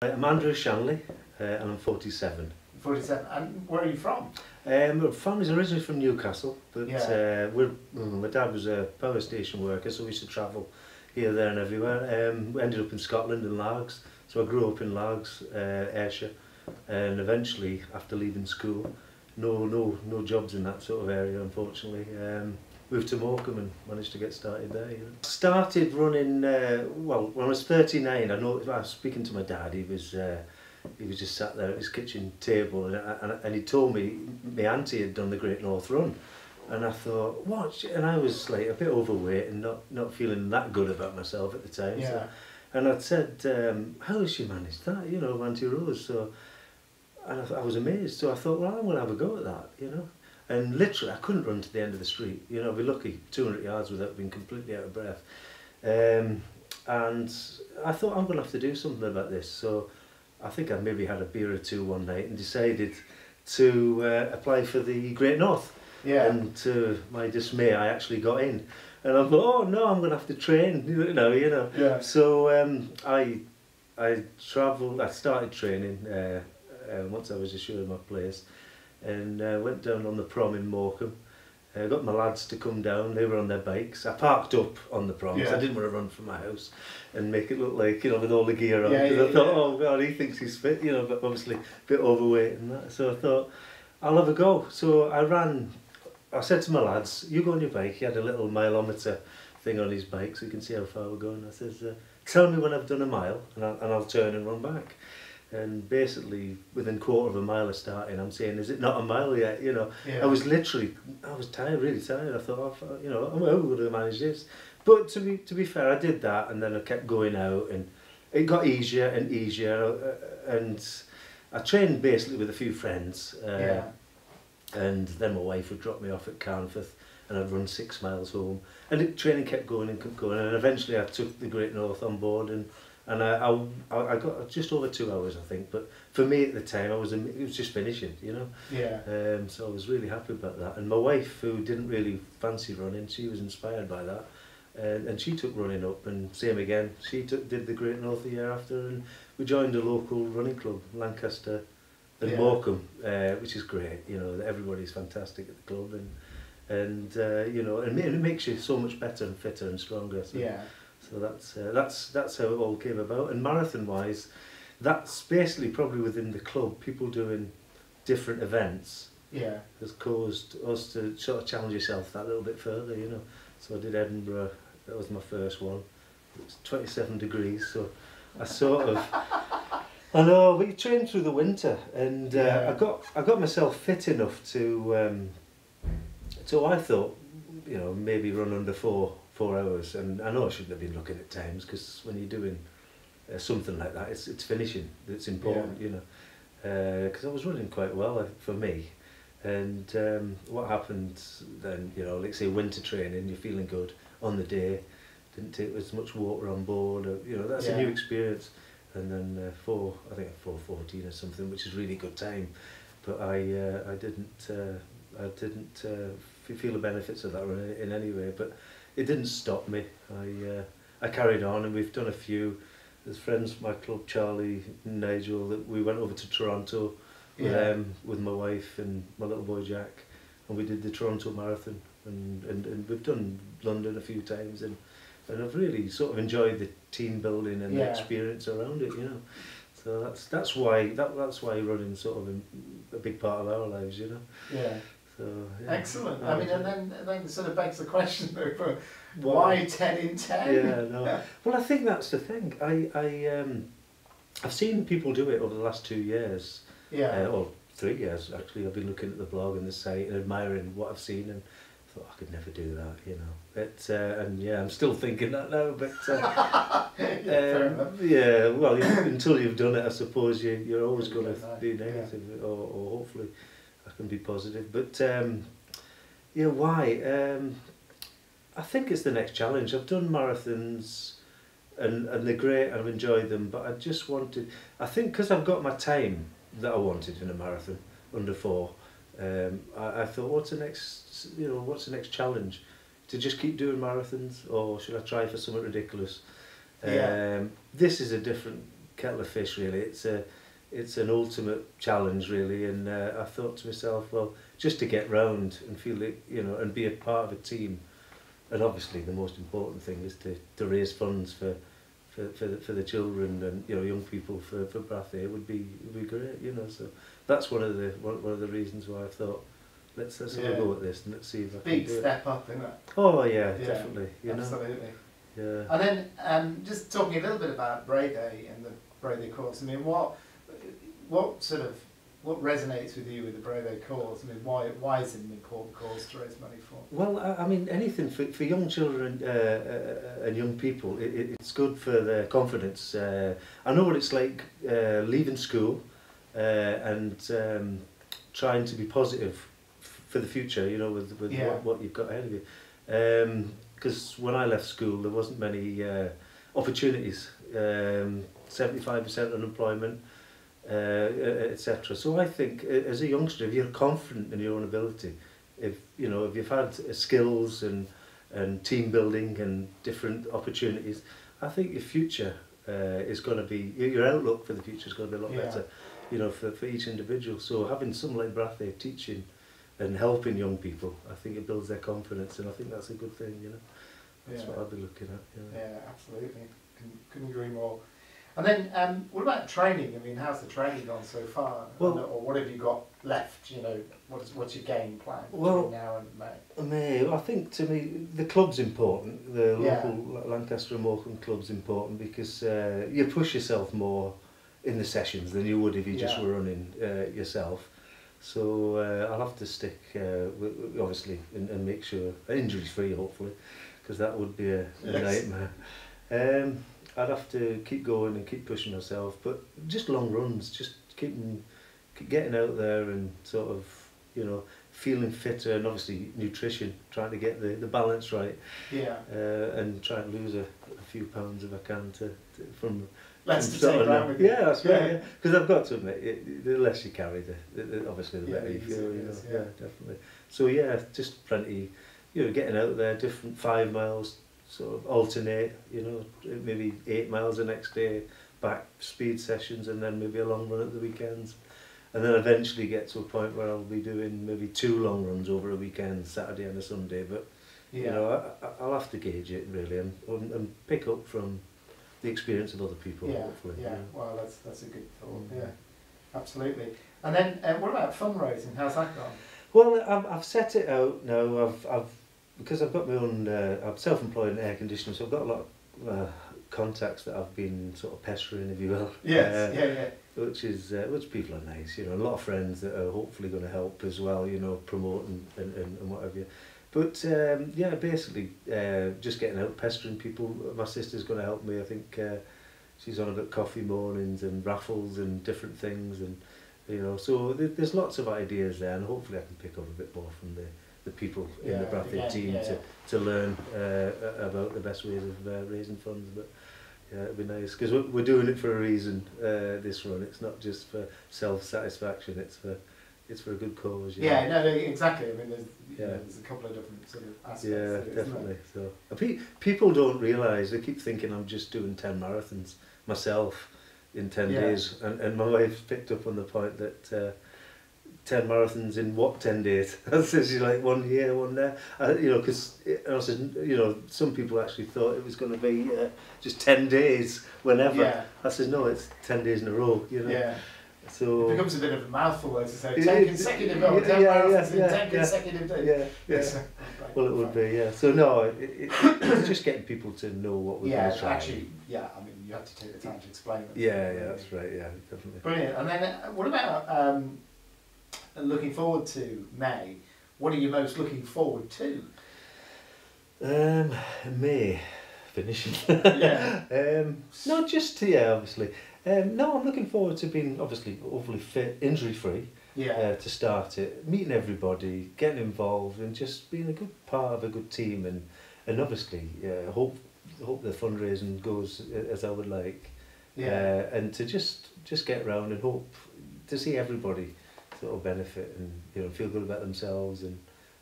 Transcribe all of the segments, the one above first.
I'm Andrew Shanley, and I'm 47. 47. And where are you from? My family's originally from Newcastle, but Yeah. my dad was a power station worker, so we used to travel here, there and everywhere. We ended up in Scotland in Largs, so I grew up in Largs, Ayrshire, and eventually, after leaving school, no jobs in that sort of area, unfortunately. Moved to Morecambe and managed to get started there. You know. Started running, well, when I was 39, I was speaking to my dad. He was just sat there at his kitchen table, and he told me my auntie had done the Great North Run. And I thought, what? And I was like a bit overweight and not feeling that good about myself at the time. Yeah. So, and I'd said, how has she managed that, you know, Auntie Rose? So, and I was amazed. So I thought, well, I'm going to have a go at that, you know. And literally, I couldn't run to the end of the street. You know, I'd be lucky 200 yards without being completely out of breath. And I thought, I'm going to have to do something about this. So I think I maybe had a beer or two one night and decided to apply for the Great North. Yeah. And to my dismay, I actually got in. And I thought, oh no, I'm going to have to train, you know. Yeah. So I travelled, I started training once I was assured of my place. And went down on the prom in Morecambe. Got my lads to come down, they were on their bikes. I parked up on the prom, because I didn't want to run from my house and make it look like, you know, with all the gear on. Because I thought, oh God, he thinks he's fit, you know, but obviously a bit overweight and that. So I thought, I'll have a go. So I said to my lads, you go on your bike. He had a little mileometer thing on his bike so you can see how far we're going. I says, tell me when I've done a mile and I'll turn and run back. And basically, within a quarter of a mile of starting, I'm saying, is it not a mile yet? You know, Yeah. I was tired, really tired. I thought, oh, you know, how would I manage this? But to be fair, I did that, and then I kept going out, and it got easier and easier. And I trained basically with a few friends. And then my wife would drop me off at Carnforth, and I'd run 6 miles home. And the training kept going and kept going, and eventually I took the Great North on board, and I got just over 2 hours, I think. But for me at the time, it was just finishing, you know. Yeah. So I was really happy about that. And my wife, who didn't really fancy running, she was inspired by that, and she took running up. And same again, she did the Great North the year after, and we joined a local running club, Lancaster and Morecambe, which is great. You know, everybody's fantastic at the club, and you know, and it makes you so much better and fitter and stronger. So. Yeah. So that's how it all came about. And marathon wise, that's basically probably within the club, people doing different events. Yeah. Has caused us to sort of challenge yourself that little bit further, you know. So I did Edinburgh. That was my first one. It was 27 degrees, so I sort of. I know, we trained through the winter, and I got myself fit enough to. So I thought, you know, maybe run under 4 hours, and I know I shouldn't have been looking at times, because when you're doing something like that, it's finishing that's important, you know. Because I was running quite well for me, and what happened then, you know, like say winter training, you're feeling good on the day, didn't take as much water on board, you know, that's a new experience. And then I think 4:14 or something, which is really good time, but I didn't feel the benefits of that run in any way. But it didn't stop me. I carried on, and we've done a few. There's friends from my club, Charlie and Nigel, that we went over to Toronto with them, with my wife and my little boy Jack, and we did the Toronto Marathon, and we've done London a few times, and I've really sort of enjoyed the team building and the experience around it, you know. So that's why running's sort of a big part of our lives, you know. Yeah. So, yeah. Excellent. I mean, and then it sort of begs the question, though, why 10 in 10? Yeah, no. Well, I think that's the thing. I've seen people do it over the last 2 years. Yeah. Or 3 years, actually. I've been looking at the blog and the site and admiring what I've seen, and I thought I could never do that, you know. But, and yeah, I'm still thinking that now, but fair enough. Yeah, well, until you've done it, I suppose you're always going to be negative, or hopefully I can be positive. But yeah, why? I think it's the next challenge. I've done marathons, and they're great. I've enjoyed them, but I just wanted. I think because I've got my time that I wanted in a marathon under 4. I thought, what's the next challenge? To just keep doing marathons, or should I try for something ridiculous? This is a different kettle of fish really. It's an ultimate challenge really, and I thought to myself, well, just to get round and feel it, you know, and be a part of a team, and obviously the most important thing is to raise funds for the children and, you know, young people for Brathay would be great, you know. So that's one of the reasons why I thought let's have a go at this and let's see if I can Big do it. step up, isn't it? Oh yeah, definitely. You absolutely. know. Yeah. And then just talking a little bit about Brathay and the Brathay course. I mean, what resonates with you with the Brathay cause? I mean, why is it an important cause to raise money for? Well, I mean, anything for young children and young people, it's good for their confidence. I know what it's like leaving school and trying to be positive for the future, you know, with what you've got ahead of you. Because when I left school, there wasn't many opportunities. 75% unemployment. Etc. So I think as a youngster, if you're confident in your own ability, if you've had skills and team building and different opportunities, I think your future is going to be, your outlook for the future is going to be a lot better, you know, for each individual. So having someone like Brathay teaching and helping young people, I think it builds their confidence, and I think that's a good thing, you know. That's what I'd be looking at. You know. Yeah, absolutely. Couldn't agree more. And then, what about training? I mean, how's the training gone so far? Well, or what have you got left? You know, what's your game plan between now and May? May, I think to me the club's important. The local Lancaster and Morecambe club's important because you push yourself more in the sessions than you would if you just were running yourself. So I'll have to stick obviously and make sure injuries free, hopefully, because that would be a nightmare. I'd have to keep going and keep pushing myself, but just long runs, just keep getting out there and sort of, you know, feeling fitter, and obviously nutrition, trying to get the balance right. Yeah. And try and lose a few pounds if I can from less to take around with you. Yeah, that's right. Yeah, because I've got to admit, the less you carry, obviously the better you feel. You know, yeah, definitely. So yeah, just plenty, you know, getting out there, different 5 miles. Sort of alternate, you know, maybe 8 miles the next day, back speed sessions, and then maybe a long run at the weekends. And then eventually get to a point where I'll be doing maybe 2 long runs over a weekend, Saturday and a Sunday. But, you know, I'll have to gauge it really and pick up from the experience of other people, hopefully. Yeah, well, that's a good thought, absolutely. And then what about fundraising? How's that gone? Well, I've set it out now. Because I've got my own, I'm self-employed in air conditioning, so I've got a lot of contacts that I've been sort of pestering, if you will. Yes, which people are nice, you know, a lot of friends that are hopefully going to help as well, you know, promote and what have you. But yeah, basically just getting out, pestering people. My sister's going to help me. I think she's on about coffee mornings and raffles and different things, and you know, so there's lots of ideas there, and hopefully I can pick up a bit more from the people in the Brathay team to learn about the best ways of raising funds. But yeah, it'd be nice because we're doing it for a reason. This run, it's not just for self-satisfaction. It's for a good cause. You know? No, exactly. I mean, there's a couple of different sort of aspects. Yeah, definitely. So people don't realise. They keep thinking I'm just doing 10 marathons myself in 10 days, and my wife picked up on the point that. 10 marathons in what 10 days? I said, she's like, 1 here, 1 there. You know, because I said, you know, some people actually thought it was going to be just 10 days whenever. Yeah. I said, no, it's 10 days in a row, you know. Yeah. So it becomes a bit of a mouthful, as I say. 10 consecutive, 10 marathons in 10 consecutive days. Yeah. Well, it would be, yeah. So no, it's just getting people to know what we're going to try. Actually, I mean, you have to take the time to explain it. Yeah, that's right, yeah, definitely. Brilliant. And then what about looking forward to May? What are you most looking forward to? May finishing. Not just obviously. No, I'm looking forward to being obviously hopefully fit, injury free. To start it, meeting everybody, getting involved, and just being a good part of a good team, and obviously hope the fundraising goes as I would like. And to just get around and hope to see everybody sort of benefit and, you know, feel good about themselves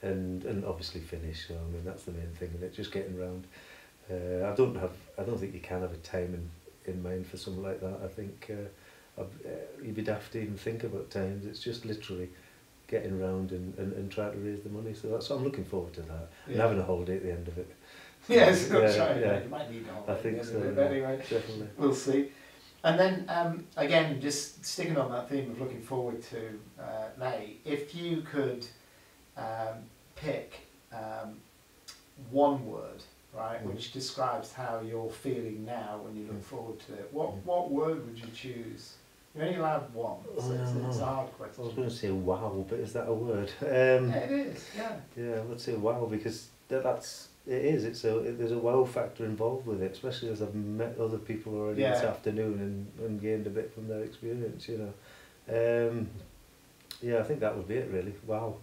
and obviously finish. So I mean, that's the main thing, and just getting round. I don't think you can have a time in mind for something like that. I think you'd be daft to even think about times. It's just literally getting round and trying to raise the money. So that's, I'm looking forward to that. And having a holiday at the end of it. Yes, Yeah, you might need a holiday. I think so. But anyway, definitely. we'll see. And then again, just sticking on that theme of looking forward to May, if you could pick one word, right, which describes how you're feeling now when you look forward to it, what word would you choose? You're only allowed one, so it's a hard question. I was going to say wow, but is that a word? Yeah, it is. Yeah. Yeah, let's say wow, because that's it is. There's a wow factor involved with it, especially as I've met other people already this afternoon and gained a bit from their experience. You know, yeah, I think that would be it really. Wow.